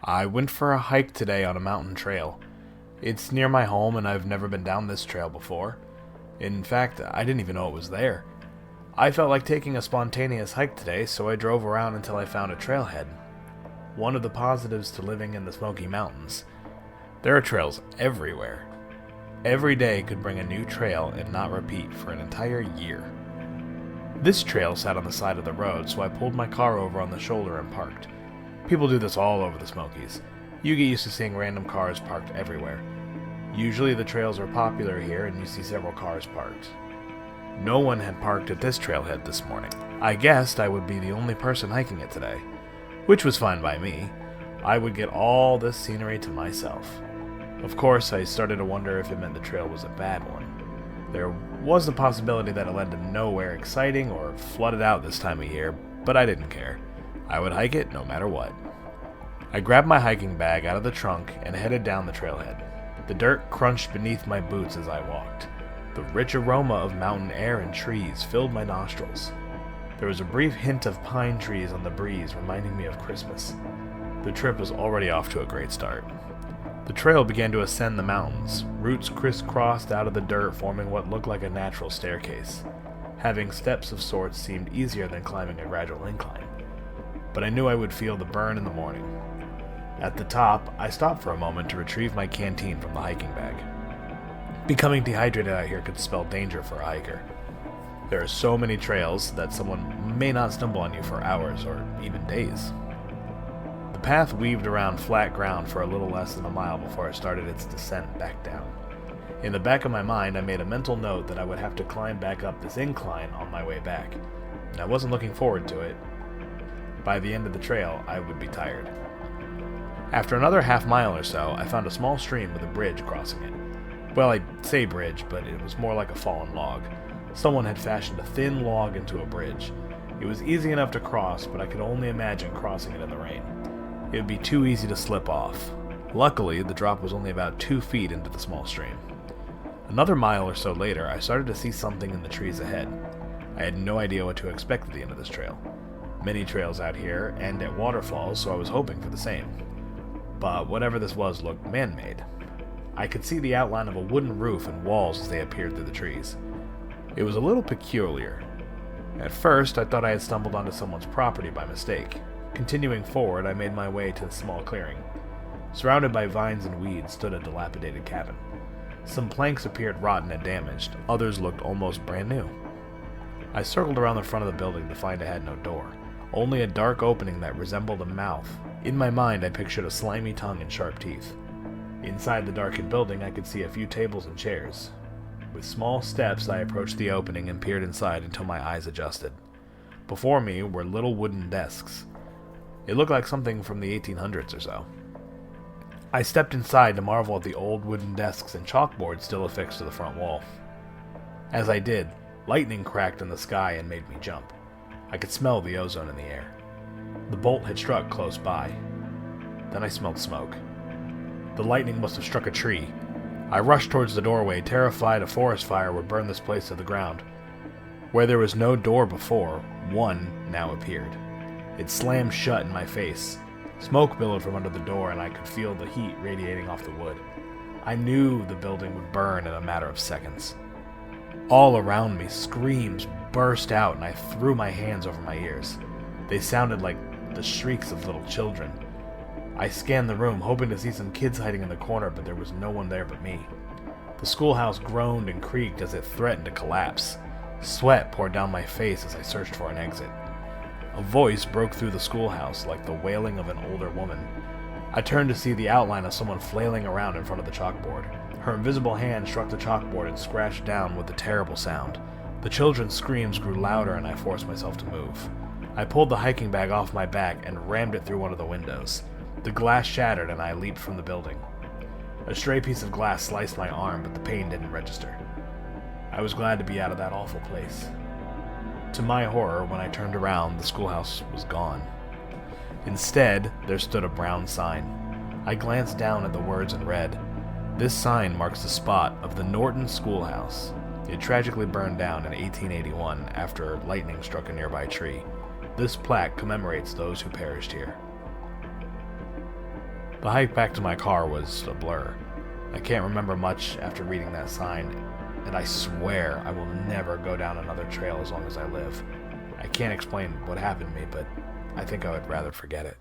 I went for a hike today on a mountain trail. It's near my home and I've never been down this trail before. In fact, I didn't even know it was there. I felt like taking a spontaneous hike today, so I drove around until I found a trailhead. One of the positives to living in the Smoky Mountains. There are trails everywhere. Every day could bring a new trail and not repeat for an entire year. This trail sat on the side of the road, so I pulled my car over on the shoulder and parked. People do this all over the Smokies. You get used to seeing random cars parked everywhere. Usually the trails are popular here and you see several cars parked. No one had parked at this trailhead this morning. I guessed I would be the only person hiking it today, which was fine by me. I would get all this scenery to myself. Of course, I started to wonder if it meant the trail was a bad one. There was the possibility that it led to nowhere exciting or flooded out this time of year, but I didn't care. I would hike it no matter what. I grabbed my hiking bag out of the trunk and headed down the trailhead. The dirt crunched beneath my boots as I walked. The rich aroma of mountain air and trees filled my nostrils. There was a brief hint of pine trees on the breeze reminding me of Christmas. The trip was already off to a great start. The trail began to ascend the mountains, roots crisscrossed out of the dirt forming what looked like a natural staircase. Having steps of sorts seemed easier than climbing a gradual incline. But I knew I would feel the burn in the morning. At the top, I stopped for a moment to retrieve my canteen from the hiking bag. Becoming dehydrated out here could spell danger for a hiker. There are so many trails that someone may not stumble on you for hours or even days. The path weaved around flat ground for a little less than a mile before it started its descent back down. In the back of my mind, I made a mental note that I would have to climb back up this incline on my way back. I wasn't looking forward to it. By the end of the trail, I would be tired. After another half mile or so, I found a small stream with a bridge crossing it. Well, I'd say bridge, but it was more like a fallen log. Someone had fashioned a thin log into a bridge. It was easy enough to cross, but I could only imagine crossing it in the rain. It would be too easy to slip off. Luckily, the drop was only about 2 feet into the small stream. Another mile or so later, I started to see something in the trees ahead. I had no idea what to expect at the end of this trail. Many trails out here end at waterfalls, so I was hoping for the same. But whatever this was looked man-made. I could see the outline of a wooden roof and walls as they appeared through the trees. It was a little peculiar. At first, I thought I had stumbled onto someone's property by mistake. Continuing forward, I made my way to the small clearing. Surrounded by vines and weeds stood a dilapidated cabin. Some planks appeared rotten and damaged, others looked almost brand new. I circled around the front of the building to find it had no door, only a dark opening that resembled a mouth. In my mind, I pictured a slimy tongue and sharp teeth. Inside the darkened building, I could see a few tables and chairs. With small steps, I approached the opening and peered inside until my eyes adjusted. Before me were little wooden desks. It looked like something from the 1800s or so. I stepped inside to marvel at the old wooden desks and chalkboards still affixed to the front wall. As I did, lightning cracked in the sky and made me jump. I could smell the ozone in the air. The bolt had struck close by. Then I smelled smoke. The lightning must have struck a tree. I rushed towards the doorway, terrified a forest fire would burn this place to the ground. Where there was no door before, one now appeared. It slammed shut in my face. Smoke billowed from under the door, and I could feel the heat radiating off the wood. I knew the building would burn in a matter of seconds. All around me, screams burst out, and I threw my hands over my ears. They sounded like the shrieks of little children. I scanned the room, hoping to see some kids hiding in the corner, but there was no one there but me. The schoolhouse groaned and creaked as it threatened to collapse. Sweat poured down my face as I searched for an exit. A voice broke through the schoolhouse like the wailing of an older woman. I turned to see the outline of someone flailing around in front of the chalkboard. Her invisible hand struck the chalkboard and scratched down with a terrible sound. The children's screams grew louder and I forced myself to move. I pulled the hiking bag off my back and rammed it through one of the windows. The glass shattered and I leaped from the building. A stray piece of glass sliced my arm, but the pain didn't register. I was glad to be out of that awful place. To my horror, when I turned around, the schoolhouse was gone. Instead, there stood a brown sign. I glanced down at the words and read, "This sign marks the spot of the Norton Schoolhouse. It tragically burned down in 1881 after lightning struck a nearby tree. This plaque commemorates those who perished here." The hike back to my car was a blur. I can't remember much after reading that sign, and I swear I will never go down another trail as long as I live. I can't explain what happened to me, but I think I would rather forget it.